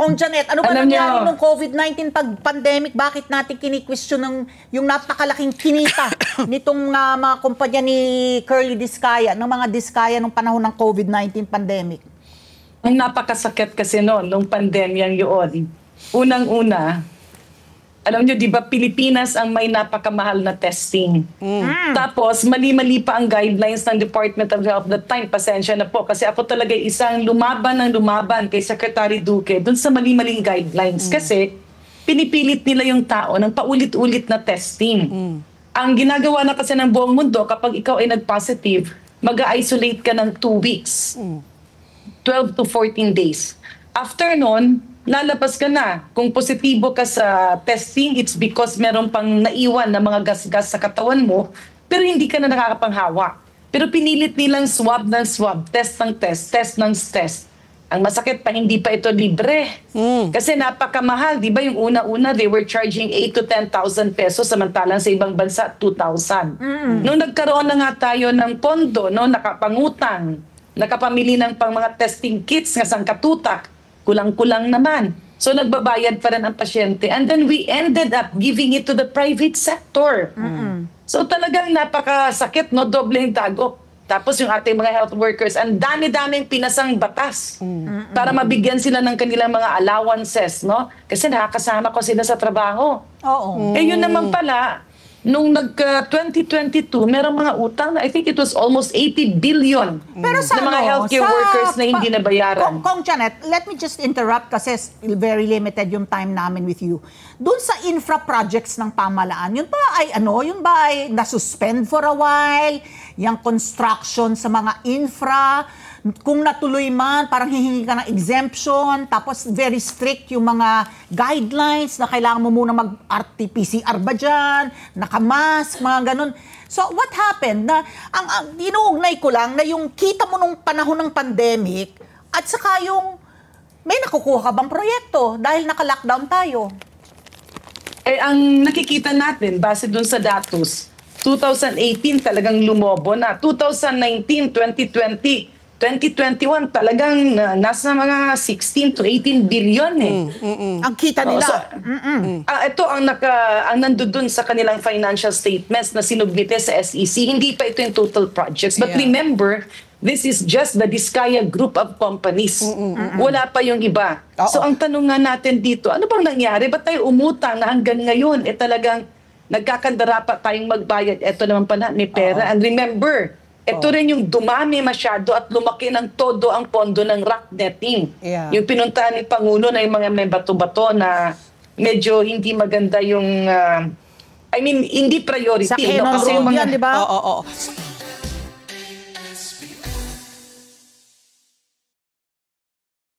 Kung Janet, ano ba Alam nangyari niyo, nung COVID-19 pag-pandemic? Bakit natin kini-question yung napakalaking kinita nitong mga kumpanya ni Curly Discaya, ng mga Discaya nung panahon ng COVID-19 pandemic? ang napakasakit kasi noon, nung pandemyang yun. Unang-una, alam nyo, di ba, Pilipinas ang may napakamahal na testing. Tapos, mali-mali pa ang guidelines ng Department of Health that time. Pasensya na po, kasi ako talaga isang lumaban kay Secretary Duque dun sa mali-maling guidelines. Kasi, pinipilit nila yung tao ng paulit-ulit na testing. Ang ginagawa na kasi ng buong mundo, kapag ikaw ay nag-positive, mag-isolate ka ng 2 weeks. 12 to 14 days. After nun, lalabas ka na. Kung positibo ka sa testing, it's because meron pang naiwan na mga gas-gas sa katawan mo, pero hindi ka na nakakapanghawa. Pero pinilit nilang swab ng swab, test ng test, test ng test. Ang masakit pa, hindi pa ito libre. Kasi napakamahal. Di ba yung una-una, they were charging 8 to 10,000 pesos, samantalang sa ibang bansa, 2,000. Nung nagkaroon na nga tayo ng pondo, no, nakapangutang, nakapamili ng pang mga testing kits nga sangkatutak, kulang-kulang naman. So nagbabayad pa rin ang pasyente. And then we ended up giving it to the private sector. So talagang napakasakit, no? Dobleng dagok. Tapos yung ating mga health workers, ang dami-daming pinasang batas para mabigyan sila ng kanilang mga allowances, no? Kasi nakakasama ko sila sa trabaho. Oo. Eh yun naman pala, nung nag-2022, merong mga utang na I think it was almost 80 billion Pero sa na mga healthcare workers na hindi nabayaran. Kung Janet, let me just interrupt kasi very limited yung time namin with you. Doon sa infra projects ng pamahalaan, yun ba ay nasuspend for a while? Yung construction sa mga infra, kung natuloy man, parang hihingi ka ng exemption, tapos very strict yung mga guidelines na kailangan mo muna mag-RT-PCR ba dyan, nakamask, mga ganun. So what happened? Ang inuugnay ko lang na yung kita mo nung panahon ng pandemic at saka yung may nakukuha ka bang proyekto dahil naka-lockdown tayo? Eh, ang nakikita natin, base dun sa datos, 2018 talagang lumobo na. 2019, 2020, 2021 talagang nasa mga 16 to 18 billion eh. Ang kita nila. Ito ang nandoon sa kanilang financial statements na sinubmite sa SEC. Hindi pa ito yung total projects. But remember, this is just the Discaya group of companies. Wala pa yung iba. So ang tanong nga natin dito, ano bang nangyari? Ba't tayo umutang na hanggang ngayon? Talagang nagkakandara pa tayong magbayad. Ito naman pala, may pera. And remember, ito rin yung dumami masyado at lumaki ng todo ang pondo ng rock netting. Yung pinuntahan ni Pangulo na yung mga may bato-bato na medyo hindi maganda yung, hindi priority. Sa Henon Road yan, di ba? Oo.